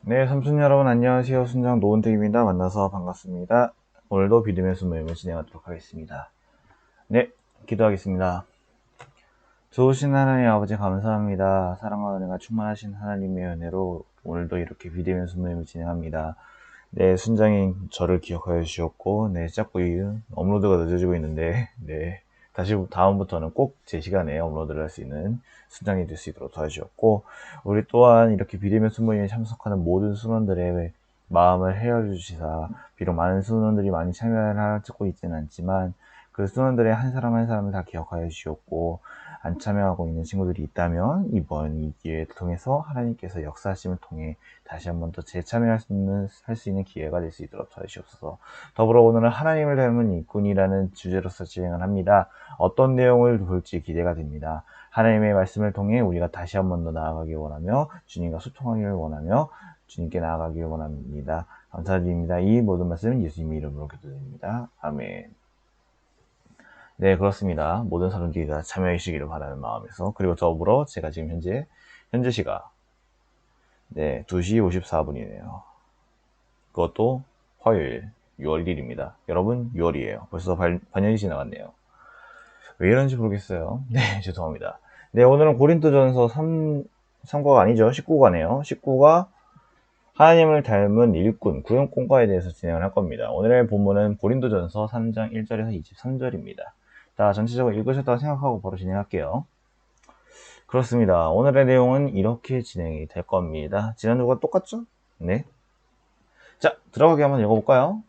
네, 삼촌 여러분 안녕하세요. 순장 노은택입니다. 만나서 반갑습니다. 오늘도 비듬의 모임을 진행하도록 하겠습니다. 네, 기도하겠습니다. 좋으신 하나님 아버지 감사합니다. 사랑과 은혜가 충만하신 하나님의 은혜로 오늘도 이렇게 비듬의 모임을 진행합니다. 네, 순장이 저를 기억하여 주셨고, 네, 자꾸 이 업로드가 늦어지고 있는데, 네, 다시 다음부터는 꼭 제 시간에 업로드를 할 수 있는 순장이 될 수 있도록 도와주셨고, 우리 또한 이렇게 비대면 순모임에 참석하는 모든 순원들의 마음을 헤아려 주시사, 비록 많은 순원들이 많이 참여를 하고 있지는 않지만, 그 순원들의 한 사람 한 사람을 다 기억하여 주셨고, 안 참여하고 있는 친구들이 있다면 이번 이 기회를 통해서 하나님께서 역사하심을 통해 다시 한번 더 재참여할 수 있는 기회가 될 수 있도록 도와주시옵소서. 더불어 오늘은 하나님을 닮은 일꾼이라는 주제로서 진행을 합니다. 어떤 내용을 볼지 기대가 됩니다. 하나님의 말씀을 통해 우리가 다시 한번 더 나아가길 원하며 주님과 소통하기를 원하며 주님께 나아가길 원합니다. 감사드립니다. 이 모든 말씀은 예수님의 이름으로 기도드립니다. 아멘. 네, 그렇습니다. 모든 사람들이 다 참여해 주시기를 바라는 마음에서, 그리고 더불어 제가 지금 현재 시각, 네, 2시 54분이네요. 그것도 화요일 6월 1일입니다. 여러분, 6월이에요. 벌써 반년이 지나갔네요. 왜 이런지 모르겠어요. 네, 죄송합니다. 네, 오늘은 고린도전서 3과가 아니죠. 19과네요. 19과 하나님을 닮은 일꾼, 구원공과에 대해서 진행을 할 겁니다. 오늘의 본문은 고린도전서 3장 1절에서 23절입니다. 자, 전체적으로 읽으셨다고 생각하고 바로 진행할게요. 그렇습니다. 오늘의 내용은 이렇게 진행이 될 겁니다. 지난주가 똑같죠? 네. 자, 들어가게 한번 읽어볼까요?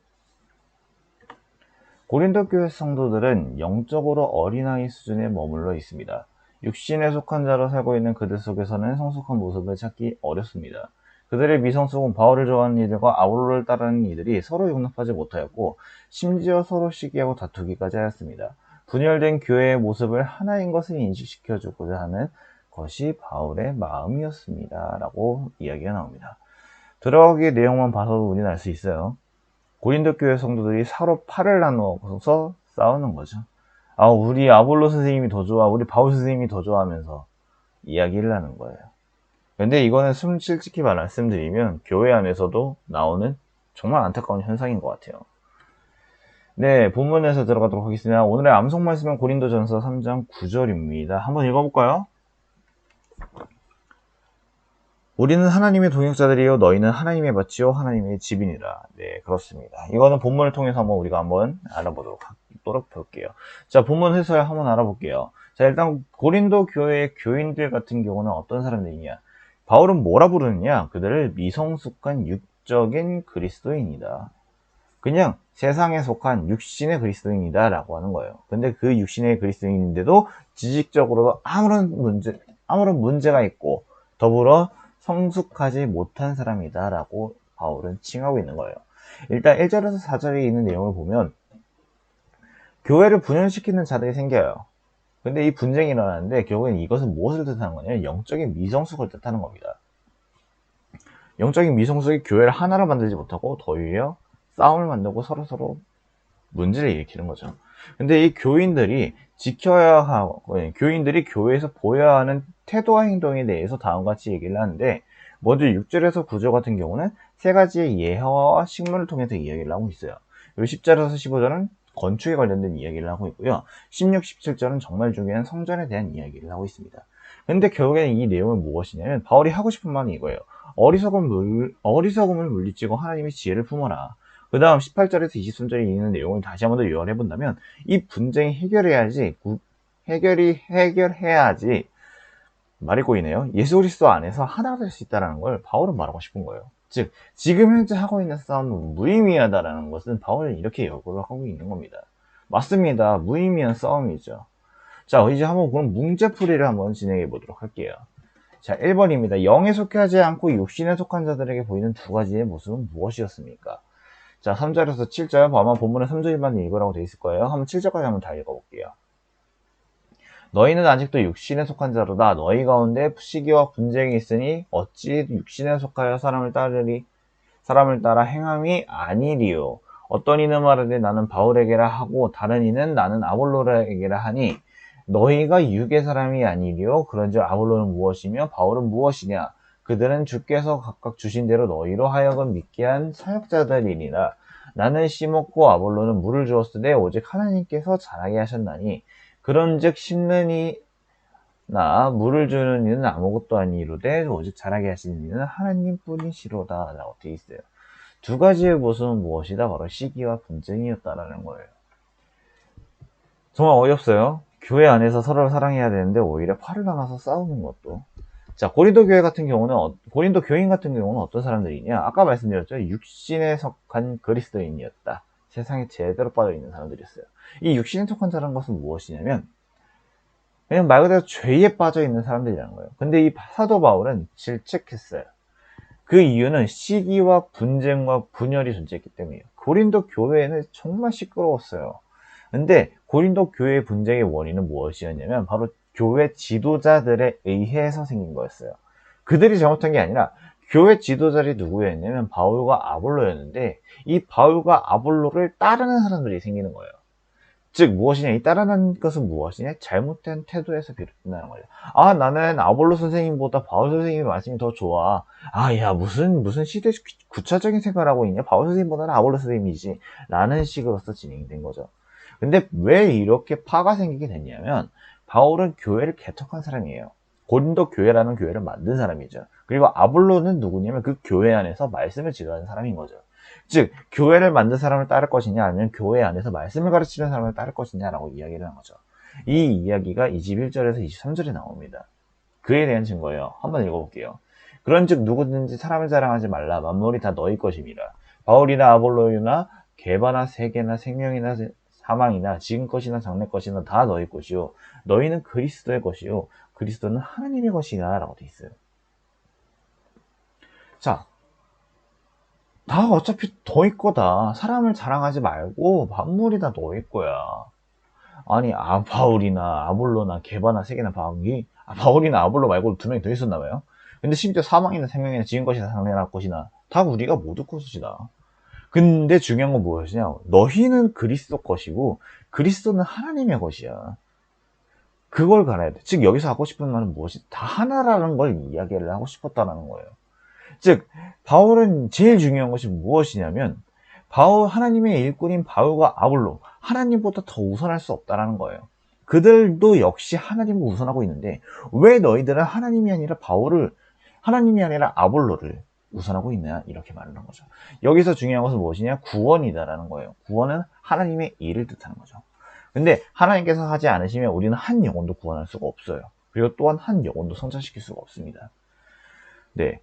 고린도 교회 성도들은 영적으로 어린아이 수준에 머물러 있습니다. 육신에 속한 자로 살고 있는 그들 속에서는 성숙한 모습을 찾기 어렵습니다. 그들의 미성숙은 바울을 좋아하는 이들과 아볼로를 따르는 이들이 서로 용납하지 못하였고 심지어 서로 시기하고 다투기까지 하였습니다. 분열된 교회의 모습을 하나인 것을 인식시켜주고자 하는 것이 바울의 마음이었습니다. 라고 이야기가 나옵니다. 들어가기 내용만 봐서도 우리는 알 수 있어요. 고린도 교회 성도들이 서로 팔을 나누어서 싸우는 거죠. 아, 우리 아볼로 선생님이 더 좋아, 우리 바울 선생님이 더 좋아하면서 이야기를 하는 거예요. 근데 이거는 솔직히 말씀드리면 교회 안에서도 나오는 정말 안타까운 현상인 것 같아요. 네, 본문에서 들어가도록 하겠습니다. 오늘의 암송 말씀은 고린도전서 3장 9절입니다. 한번 읽어볼까요? 우리는 하나님의 동역자들이요 너희는 하나님의 밭이요 하나님의 집이니라. 네, 그렇습니다. 이거는 본문을 통해서 우리가 한번 알아보도록 볼게요. 자, 본문 해설 한번 알아볼게요. 자, 일단 고린도 교회의 교인들 같은 경우는 어떤 사람들이냐? 바울은 뭐라 부르느냐? 그들을 미성숙한 육적인 그리스도인이다. 그냥 세상에 속한 육신의 그리스도인이다 라고 하는 거예요. 근데 그 육신의 그리스도인인데도 지식적으로도 아무런 문제가 있고 더불어 성숙하지 못한 사람이다 라고 바울은 칭하고 있는 거예요. 일단 1절에서 4절에 있는 내용을 보면 교회를 분열시키는 자들이 생겨요. 근데 이 분쟁이 일어나는데 결국엔 이것은 무엇을 뜻하는 거냐면 영적인 미성숙을 뜻하는 겁니다. 영적인 미성숙이 교회를 하나로 만들지 못하고 오히려 싸움을 만들고 서로 문제를 일으키는 거죠. 근데 이 교인들이 교인들이 교회에서 보여야 하는 태도와 행동에 대해서 다음과 같이 얘기를 하는데, 먼저 6절에서 9절 같은 경우는 세 가지의 예화와 식물을 통해서 이야기를 하고 있어요. 그리고 10절에서 15절은 건축에 관련된 이야기를 하고 있고요. 16, 17절은 정말 중요한 성전에 대한 이야기를 하고 있습니다. 근데 결국에는 이 내용은 무엇이냐면 바울이 하고 싶은 말은 이거예요. 어리석음을 물리치고 하나님의 지혜를 품어라. 그 다음 18절에서 23절에 있는 내용을 다시 한번 더 요약해 본다면 이 분쟁이 해결해야지 말이 꼬이네요. 예수 그리스도 안에서 하나가 될 수 있다는 걸 바울은 말하고 싶은 거예요. 즉 지금 현재 하고 있는 싸움은 무의미하다라는 것은 바울은 이렇게 역으로 하고 있는 겁니다. 맞습니다. 무의미한 싸움이죠. 자, 이제 한번 그럼 문제풀이를 한번 진행해 보도록 할게요. 자, 1번입니다. 영에 속하지 않고 육신에 속한 자들에게 보이는 두 가지의 모습은 무엇이었습니까? 자, 3절에서 7절, 아마 본문에 3절만 읽으라고 되어 있을 거예요. 한번 7절까지 한번 다 읽어볼게요. 너희는 아직도 육신에 속한 자로다. 너희 가운데 시기와 분쟁이 있으니 어찌 육신에 속하여 사람을 따라 행함이 아니리요. 어떤 이는 말하되 나는 바울에게라 하고 다른 이는 나는 아볼로에게라 하니 너희가 육의 사람이 아니리요. 그런즉 아볼로는 무엇이며 바울은 무엇이냐? 그들은 주께서 각각 주신 대로 너희로 하여금 믿게 한 사역자들이니라. 나는 씨먹고 아볼로는 물을 주었으되 오직 하나님께서 자라게 하셨나니 그런즉 심는 이나 물을 주는 이는 아무것도 아니로되 오직 자라게 하시는 이는 하나님뿐이시로다 라고 되어 있어요. 두 가지의 모습은 무엇이다? 바로 시기와 분쟁이었다라는 거예요. 정말 어이없어요. 교회 안에서 서로를 사랑해야 되는데 오히려 팔을 나눠서 싸우는 것도. 자, 고린도 교회 같은 경우는 고린도 교인 같은 경우는 어떤 사람들이냐? 아까 말씀드렸죠. 육신에 속한 그리스도인이었다. 세상에 제대로 빠져있는 사람들이었어요. 이 육신에 속한 사람 것은 무엇이냐면 그냥 말 그대로 죄에 빠져있는 사람들이라는 거예요. 근데 이 사도 바울은 질책했어요. 그 이유는 시기와 분쟁과 분열이 존재했기 때문이에요. 고린도 교회는 정말 시끄러웠어요. 근데 고린도 교회의 분쟁의 원인은 무엇이었냐면 바로 교회 지도자들에 의해서 생긴 거였어요. 그들이 잘못한 게 아니라 교회 지도자들이 누구였냐면 바울과 아볼로였는데 이 바울과 아볼로를 따르는 사람들이 생기는 거예요. 즉 무엇이냐, 이 따르는 것은 무엇이냐, 잘못된 태도에서 비롯된다는 거예요. 아, 나는 아볼로 선생님보다 바울 선생님의 말씀이 더 좋아. 아, 야, 무슨 시대 구차적인 생각을 하고 있냐, 바울 선생님보다는 아볼로 선생님이지 라는 식으로서 진행된 거죠. 근데 왜 이렇게 파가 생기게 됐냐면 바울은 교회를 개척한 사람이에요. 고린도 교회라는 교회를 만든 사람이죠. 그리고 아볼로는 누구냐면 그 교회 안에서 말씀을 지도하는 사람인 거죠. 즉 교회를 만든 사람을 따를 것이냐 아니면 교회 안에서 말씀을 가르치는 사람을 따를 것이냐라고 이야기를 한 거죠. 이 이야기가 21절에서 23절에 나옵니다. 그에 대한 증거예요. 한번 읽어볼게요. 그런즉 누구든지 사람을 자랑하지 말라. 만물이 다 너희 것임이라. 바울이나 아볼로나 게바나 세계나 생명이나 사망이나 지금 것이나 장래 것이나 다 너희 것이요 너희는 그리스도의 것이요 그리스도는 하나님의 것이다 라고 돼 있어요. 자, 다 어차피 너희 거다. 사람을 자랑하지 말고 만물이 다 너희 거야. 아니, 바울이나 아볼로나 게바나 세계나 바울이나 아볼로 말고 두 명이 더 있었나 봐요. 근데 심지어 사망이나 생명이나 지은 것이나 장래나 것이나 다 우리가 모두 것이다. 근데 중요한 건 무엇이냐? 너희는 그리스도 것이고 그리스도는 하나님의 것이야. 그걸 가라야 돼. 즉 여기서 하고 싶은 말은 무엇이? 다 하나라는 걸 이야기를 하고 싶었다는 거예요. 즉 바울은 제일 중요한 것이 무엇이냐면 하나님의 일꾼인 바울과 아볼로, 하나님보다 더 우선할 수 없다는 거예요. 그들도 역시 하나님을 우선하고 있는데 왜 너희들은 하나님이 아니라 하나님이 아니라 아볼로를 우선하고 있냐, 이렇게 말을 한 거죠. 여기서 중요한 것은 무엇이냐? 구원이다라는 거예요. 구원은 하나님의 일을 뜻하는 거죠. 근데 하나님께서 하지 않으시면 우리는 한 영혼도 구원할 수가 없어요. 그리고 또한 한 영혼도 성장시킬 수가 없습니다. 네,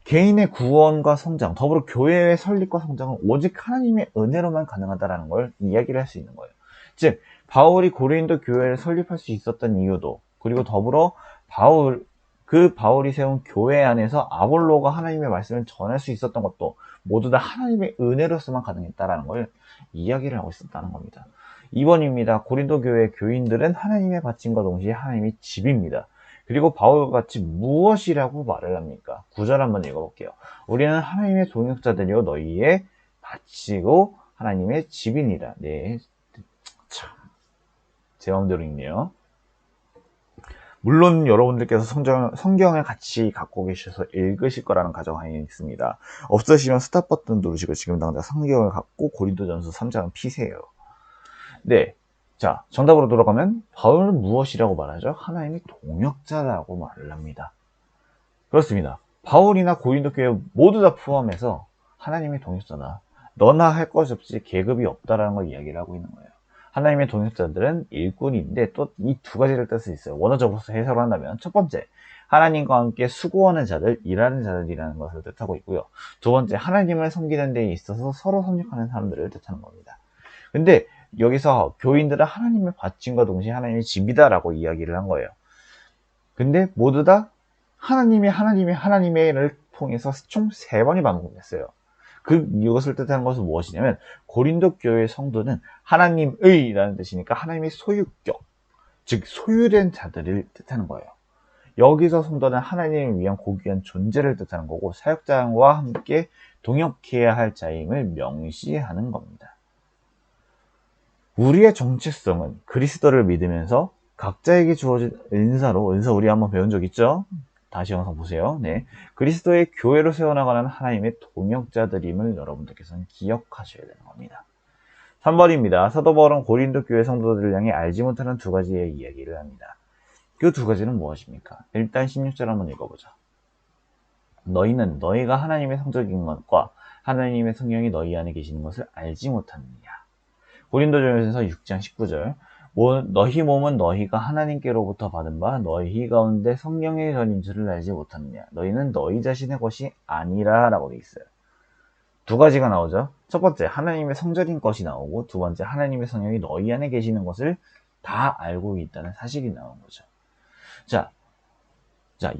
개인의 구원과 성장, 더불어 교회의 설립과 성장은 오직 하나님의 은혜로만 가능하다는 걸 이야기를 할 수 있는 거예요. 즉 바울이 고린도 교회를 설립할 수 있었던 이유도, 그리고 더불어 바울이 세운 교회 안에서 아볼로가 하나님의 말씀을 전할 수 있었던 것도 모두 다 하나님의 은혜로서만 가능했다는 걸 이야기를 하고 있었다는 겁니다. 2번입니다. 고린도 교회 교인들은 하나님의 받침과 동시에 하나님의 집입니다. 그리고 바울같이 무엇이라고 말을 합니까? 9절 한번 읽어볼게요. 우리는 하나님의 동역자들이요 너희의 바치고 하나님의 집이니라. 네, 참, 제 마음대로 읽네요. 물론 여러분들께서 성경을 같이 갖고 계셔서 읽으실 거라는 가정하에 있습니다. 없으시면 스탑 버튼 누르시고 지금 당장 성경을 갖고 고린도전서 3장을 피세요. 네, 자, 정답으로 돌아가면 바울은 무엇이라고 말하죠? 하나님의 동역자라고 말을 합니다. 그렇습니다. 바울이나 고린도 교회 모두 다 포함해서 하나님의 동역자다. 너나 할 것이 없이 계급이 없다라는 걸 이야기를 하고 있는 거예요. 하나님의 동역자들은 일꾼인데 또 이 두 가지를 뜻 수 있어요. 원어적으로 해석을 한다면 첫 번째, 하나님과 함께 수고하는 자들, 일하는 자들이라는 것을 뜻하고 있고요. 두 번째, 하나님을 섬기는 데 있어서 서로 협력하는 사람들을 뜻하는 겁니다. 근데 여기서 교인들은 하나님의 받침과 동시에 하나님의 집이다라고 이야기를 한 거예요. 근데 모두 다 하나님의를 통해서 총 3번이 반복됐어요. 이것을 뜻하는 것은 무엇이냐면 고린도 교회의 성도는 하나님의 라는 뜻이니까 하나님의 소유격, 즉 소유된 자들을 뜻하는 거예요. 여기서 성도는 하나님을 위한 고귀한 존재를 뜻하는 거고 사역자와 함께 동역해야 할 자임을 명시하는 겁니다. 우리의 정체성은 그리스도를 믿으면서 각자에게 주어진 은사 우리 한번 배운 적 있죠? 다시 영상 보세요. 네. 그리스도의 교회로 세워나가는 하나님의 동역자들임을 여러분들께서는 기억하셔야 되는 겁니다. 3번입니다. 사도 바울은 고린도 교회 성도들을 향해 알지 못하는 두 가지의 이야기를 합니다. 그 두 가지는 무엇입니까? 일단 16절 한번 읽어보자. 너희는 너희가 하나님의 성적인 것과 하나님의 성령이 너희 안에 계시는 것을 알지 못하느냐. 고린도전서 6장 19절. 너희 몸은 너희가 하나님께로부터 받은 바 너희 가운데 성령의 전인 줄을 알지 못하느냐. 너희는 너희 자신의 것이 아니라 라고 되어 있어요. 두 가지가 나오죠. 첫 번째 하나님의 성전인 것이 나오고, 두 번째 하나님의 성령이 너희 안에 계시는 것을 다 알고 있다는 사실이 나온 거죠. 자,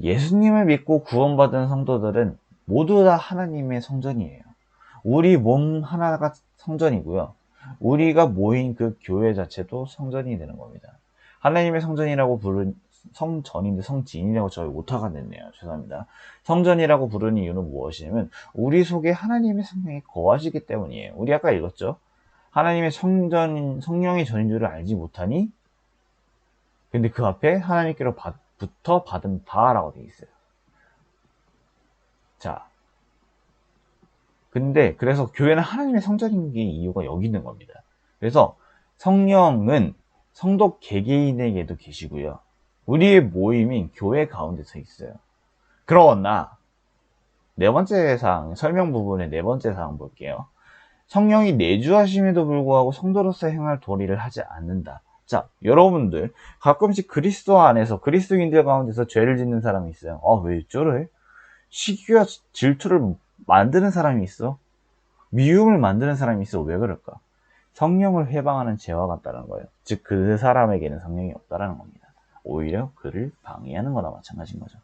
예수님을 믿고 구원받은 성도들은 모두 다 하나님의 성전이에요. 우리 몸 하나가 성전이고요. 우리가 모인 그 교회 자체도 성전이 되는 겁니다. 하나님의 성전이라고 부른 성전인데 성진이라고 저희 오타가 냈네요. 죄송합니다. 성전이라고 부르는 이유는 무엇이냐면 우리 속에 하나님의 성령이 거하시기 때문이에요. 우리 아까 읽었죠? 하나님의 성령의 전인 줄을 알지 못하니, 근데 그 앞에 하나님께로부터 받은 바라고 되어 있어요. 자, 근데 그래서 교회는 하나님의 성전인 게 이유가 여기 있는 겁니다. 그래서 성령은 성도 개개인에게도 계시고요. 우리의 모임인 교회 가운데서 있어요. 그러나 네 번째 사항, 설명 부분의 네 번째 사항 볼게요. 성령이 내주하심에도 불구하고 성도로서 행할 도리를 하지 않는다. 자, 여러분들 가끔씩 그리스도 안에서 그리스도인들 가운데서 죄를 짓는 사람이 있어요. 왜 저래? 시기와 질투를 만드는 사람이 있어. 미움을 만드는 사람이 있어. 왜 그럴까? 성령을 회방하는 죄와 같다는 거예요. 즉 그 사람에게는 성령이 없다라는 겁니다. 오히려 그를 방해하는 거나 마찬가지인 거죠.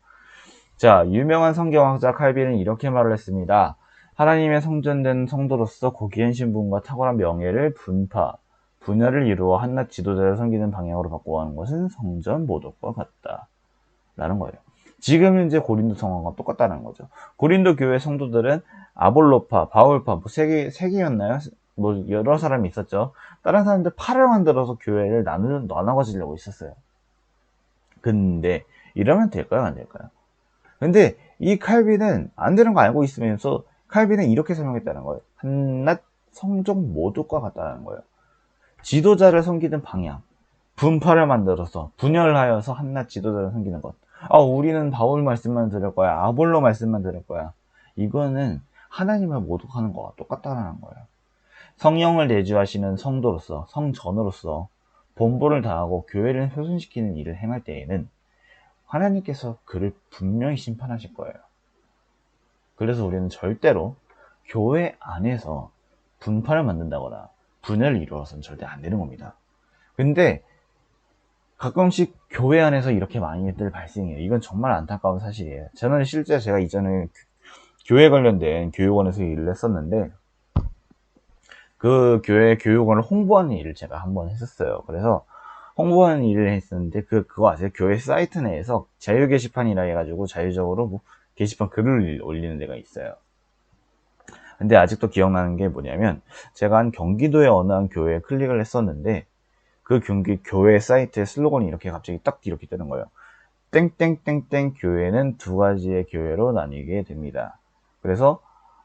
자, 유명한 성경학자 칼빈은 이렇게 말을 했습니다. 하나님의 성전된 성도로서 고귀한 신분과 탁월한 명예를 분야를 이루어 한낱 지도자를 섬기는 방향으로 바꿔가는 것은 성전 모독과 같다 라는 거예요. 지금 현재 고린도 상황과 똑같다는 거죠. 고린도 교회 성도들은 아볼로파, 바울파, 세 개였나요? 여러 사람이 있었죠. 다른 사람들 파를 만들어서 교회를 나눠 가지려고 있었어요. 근데 이러면 될까요? 안 될까요? 근데 이 칼빈은 안 되는 거 알고 있으면서 칼빈은 이렇게 설명했다는 거예요. 한낱 성전 모독과 같다는 거예요. 지도자를 섬기는 방향, 분파를 만들어서 분열하여서 한낱 지도자를 섬기는 것. 우리는 바울 말씀만 들을 거야. 아볼로 말씀만 들을 거야. 이거는 하나님을 모독하는 거와 똑같다는 거예요. 성령을 내주하시는 성도로서, 성전으로서 본분을 다하고 교회를 훼손시키는 일을 행할 때에는 하나님께서 그를 분명히 심판하실 거예요. 그래서 우리는 절대로 교회 안에서 분파를 만든다거나 분열을 이루어서는 절대 안 되는 겁니다. 근데 가끔씩 교회 안에서 이렇게 많이들 발생해요. 이건 정말 안타까운 사실이에요. 저는 실제 제가 이전에 교회 관련된 교육원에서 일을 했었는데 그 교회 교육원을 홍보하는 일을 제가 한번 했었어요. 그래서 홍보하는 일을 했었는데 그거 아세요? 교회 사이트 내에서 자유 게시판이라 해가지고 자유적으로 게시판 글을 올리는 데가 있어요. 근데 아직도 기억나는 게 뭐냐면 제가 한 경기도의 어느 한 교회에 클릭을 했었는데 그 교회 사이트의 슬로건이 이렇게 갑자기 딱 이렇게 뜨는 거예요. 땡땡땡땡 교회는 두 가지의 교회로 나뉘게 됩니다. 그래서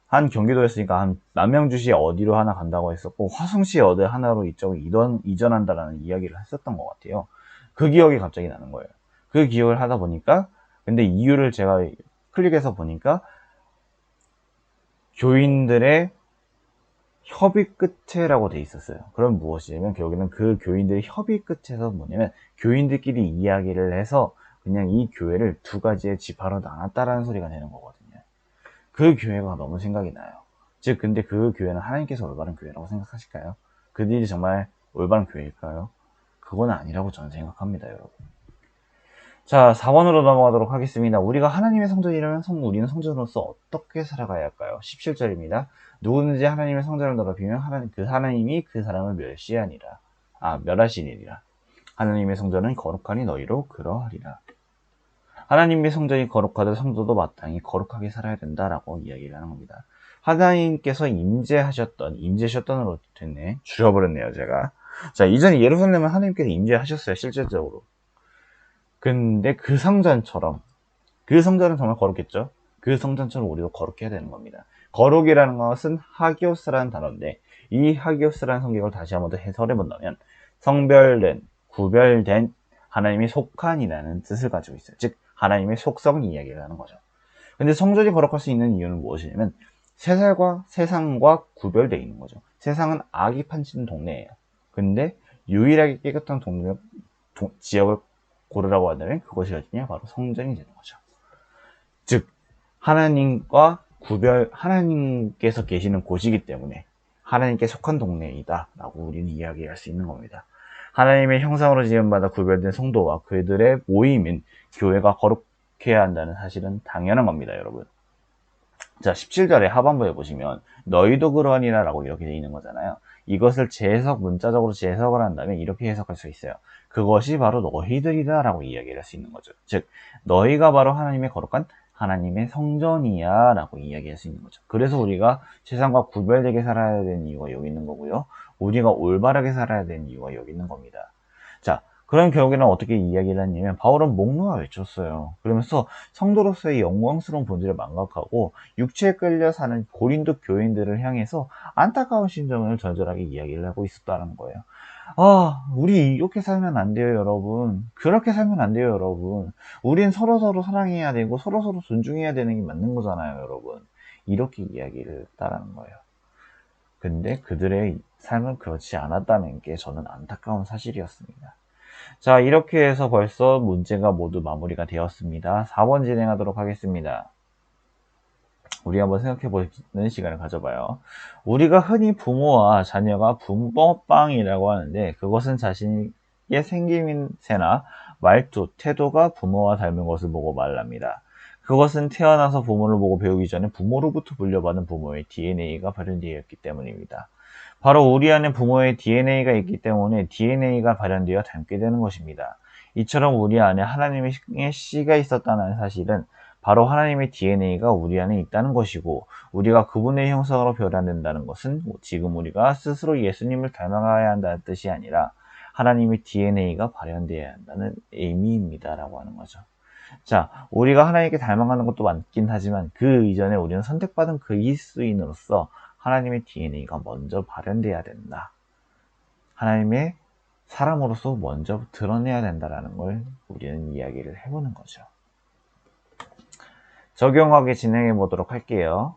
한 경기도였으니까 한 남양주시 어디로 하나 간다고 했었고 화성시 어디 하나로 이쪽으로 이전한다라는 이야기를 했었던 것 같아요. 그 기억이 갑자기 나는 거예요. 그 기억을 하다 보니까 근데 이유를 제가 클릭해서 보니까 교인들의 협의 끝에라고 돼 있었어요. 그럼 무엇이냐면 결국에는 그 교인들의 협의 끝에서 뭐냐면 교인들끼리 이야기를 해서 그냥 이 교회를 두 가지의 지파로 나눴다라는 소리가 되는 거거든요. 그 교회가 너무 생각이 나요. 즉 근데 그 교회는 하나님께서 올바른 교회라고 생각하실까요? 그들이 정말 올바른 교회일까요? 그건 아니라고 저는 생각합니다, 여러분. 자, 4번으로 넘어가도록 하겠습니다. 우리가 하나님의 성전이라면 우리는 성전으로서 어떻게 살아가야 할까요? 17절입니다. 누구든지 하나님의 성전을 더럽히면 그 하나님이 그 사람을 멸하시니라. 하나님의 성전은 거룩하니 너희로 그러하리라. 하나님의 성전이 거룩하듯 성도도 마땅히 거룩하게 살아야 된다라고 이야기를 하는 겁니다. 하나님께서 임재하셨던으로 됐네. 줄여버렸네요, 제가. 자, 이전에 예루살렘은 하나님께서 임재하셨어요, 실질적으로. 근데 그 성전처럼 그 성전은 정말 거룩했죠. 그 성전처럼 우리도 거룩해야 되는 겁니다. 거룩이라는 것은 하기오스라는 단어인데, 이 하기오스라는 성격을 다시 한번 더 해설해 본다면, 성별된, 구별된, 하나님이 속한이라는 뜻을 가지고 있어요. 즉 하나님의 속성 이야기를 하는 거죠. 근데 성전이 거룩할 수 있는 이유는 무엇이냐면, 세상과 구별되어 있는 거죠. 세상은 악이 판치는 동네예요. 근데 유일하게 깨끗한 지역을 고르라고 한다면 그것이 어디냐? 바로 성전이 되는 거죠. 즉 하나님께서 계시는 곳이기 때문에 하나님께 속한 동네이다 라고 우리는 이야기할 수 있는 겁니다. 하나님의 형상으로 지음받아 구별된 성도와 그들의 모임인 교회가 거룩해야 한다는 사실은 당연한 겁니다, 여러분. 자, 17절의 하반부에 보시면 너희도 그러하니라 라고 이렇게 되어 있는 거잖아요. 이것을 문자적으로 재해석을 한다면 이렇게 해석할 수 있어요. 그것이 바로 너희들이다 라고 이야기를 할 수 있는 거죠. 즉 너희가 바로 하나님의 거룩한 하나님의 성전이야 라고 이야기할 수 있는 거죠. 그래서 우리가 세상과 구별되게 살아야 되는 이유가 여기 있는 거고요. 우리가 올바르게 살아야 되는 이유가 여기 있는 겁니다. 자, 그럼 결국에는 어떻게 이야기를 했냐면 바울은 목놓아 외쳤어요. 그러면서 성도로서의 영광스러운 본질을 망각하고 육체에 끌려 사는 고린도 교인들을 향해서 안타까운 심정을 절절하게 이야기를 하고 있었다는 거예요. 우리 이렇게 살면 안 돼요, 여러분. 그렇게 살면 안 돼요, 여러분. 우린 서로서로 사랑해야 되고 서로서로 존중해야 되는 게 맞는 거잖아요, 여러분. 이렇게 이야기를 했다는 거예요. 근데 그들의 삶은 그렇지 않았다는 게 저는 안타까운 사실이었습니다. 자, 이렇게 해서 벌써 문제가 모두 마무리가 되었습니다. 4번 진행하도록 하겠습니다. 우리 한번 생각해보는 시간을 가져봐요. 우리가 흔히 부모와 자녀가 붕어빵이라고 하는데 그것은 자신의 생김새나 말투, 태도가 부모와 닮은 것을 보고 말합니다. 그것은 태어나서 부모를 보고 배우기 전에 부모로부터 물려받은 부모의 DNA가 발현되어 있기 때문입니다. 바로 우리 안에 부모의 DNA가 있기 때문에 DNA가 발현되어 닮게 되는 것입니다. 이처럼 우리 안에 하나님의 씨가 있었다는 사실은 바로 하나님의 DNA가 우리 안에 있다는 것이고, 우리가 그분의 형상으로 변화된다는 것은 지금 우리가 스스로 예수님을 닮아가야 한다는 뜻이 아니라 하나님의 DNA가 발현되어야 한다는 의미입니다 라고 하는 거죠. 자, 우리가 하나님께 닮아가는 것도 맞긴 하지만 그 이전에 우리는 선택받은 그리스도인으로서 하나님의 DNA가 먼저 발현돼야 된다. 하나님의 사람으로서 먼저 드러내야 된다는 걸 우리는 이야기를 해보는 거죠. 적용하게 진행해 보도록 할게요.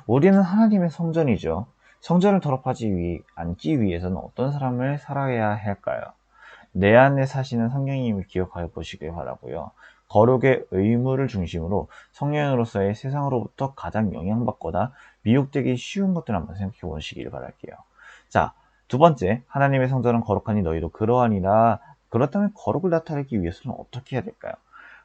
우리는 하나님의 성전이죠. 성전을 더럽히지 않기 위해서는 어떤 삶을 살아야 할까요? 내 안에 사시는 성령님을 기억하여 보시길 바라고요. 거룩의 의무를 중심으로 성령으로서의 세상으로부터 가장 영향받거나 미혹되기 쉬운 것들 한번 생각해 보시길 바랄게요. 자, 두 번째, 하나님의 성전은 거룩하니 너희도 그러하니라. 그렇다면 거룩을 나타내기 위해서는 어떻게 해야 될까요?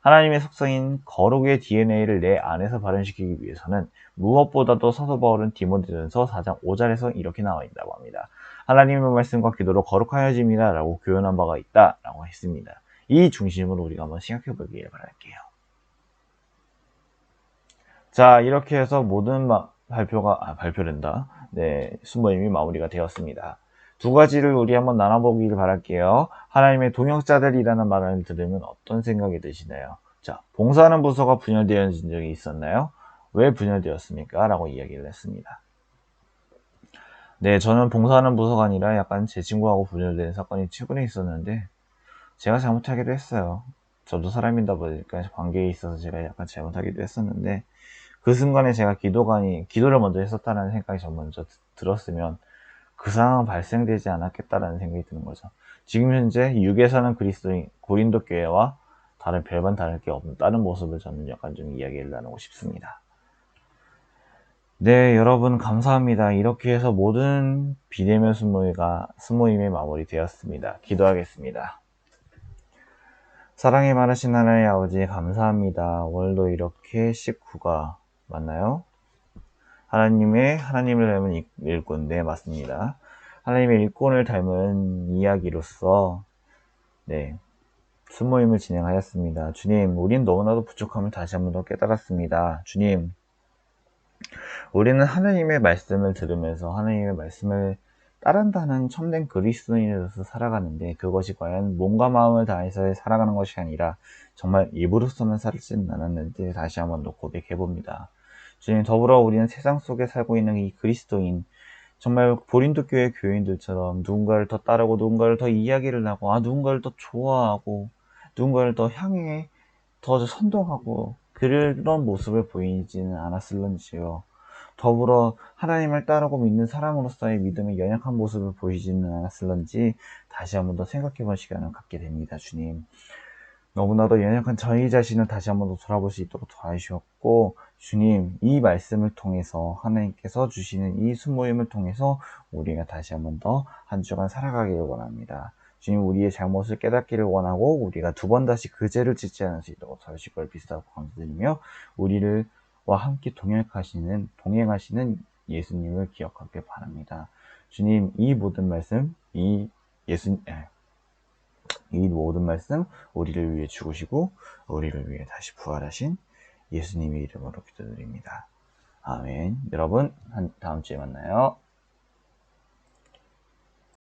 하나님의 속성인 거룩의 DNA를 내 안에서 발현시키기 위해서는 무엇보다도 사도 바울은 디모데전서 4장 5절에서 이렇게 나와 있다고 합니다. 하나님의 말씀과 기도로 거룩하여짐이다 라고 교훈한 바가 있다 라고 했습니다. 이 중심으로 우리가 한번 생각해 보기를 바랄게요. 자, 이렇게 해서 모든 발표된다. 네, 순모임이 마무리가 되었습니다. 두 가지를 우리 한번 나눠보기를 바랄게요. 하나님의 동역자들이라는 말을 들으면 어떤 생각이 드시나요? 자, 봉사하는 부서가 분열되어진 적이 있었나요? 왜 분열되었습니까? 라고 이야기를 했습니다. 네, 저는 봉사하는 부서가 아니라 약간 제 친구하고 분열된 사건이 최근에 있었는데 제가 잘못하기도 했어요. 저도 사람이다 보니까 관계에 있어서 제가 약간 잘못하기도 했었는데 그 순간에 제가 기도를 먼저 했었다는 생각이 저 먼저 들었으면 그 상황은 발생되지 않았겠다라는 생각이 드는 거죠. 지금 현재 육에서는 그리스도인 고린도 교회와 별반 다를 게 없다는 모습을 저는 약간 좀 이야기를 나누고 싶습니다. 네, 여러분 감사합니다. 이렇게 해서 모든 비대면 순모임의 마무리 되었습니다. 기도하겠습니다. 사랑이 많으신 하나님 아버지 감사합니다. 오늘도 이렇게 19가 맞나요? 하나님을 닮은 일꾼, 네 맞습니다. 하나님의 일꾼을 닮은 이야기로서 네 순모임을 진행하였습니다. 주님, 우린 너무나도 부족함을 다시 한번 더 깨달았습니다. 주님, 우리는 하나님의 말씀을 들으면서 하나님의 말씀을 따른다는 참된 그리스도인으로서 살아가는데 그것이 과연 몸과 마음을 다해서 살아가는 것이 아니라 정말 입으로서만 살지는 않았는지 다시 한번 더 고백해 봅니다. 주님, 더불어 우리는 세상 속에 살고 있는 이 그리스도인, 정말 고린도 교회 교인들처럼 누군가를 더 따르고 누군가를 더 이야기를 하고 누군가를 더 좋아하고 누군가를 더 향해 더 선동하고 그런 모습을 보이지는 않았을런지요. 더불어 하나님을 따르고 믿는 사람으로서의 믿음의 연약한 모습을 보이지는 않았을런지 다시 한번 더 생각해 본 시간을 갖게 됩니다. 주님, 너무나도 연약한 저희 자신을 다시 한번 더 돌아볼 수 있도록 도와주셨고, 주님, 이 말씀을 통해서 하나님께서 주시는 이 순모임을 통해서 우리가 다시 한번 더 한 주간 살아가기를 원합니다. 주님, 우리의 잘못을 깨닫기를 원하고 우리가 두 번 다시 그 죄를 짓지 않을 수 있도록 도와주실 걸 비싸고 감사드리며, 우리를 와 함께 동행하시는 예수님을 기억하길 바랍니다. 주님, 이 모든 말씀 우리를 위해 죽으시고 우리를 위해 다시 부활하신 예수님의 이름으로 기도드립니다. 아멘. 여러분, 다음 주에 만나요.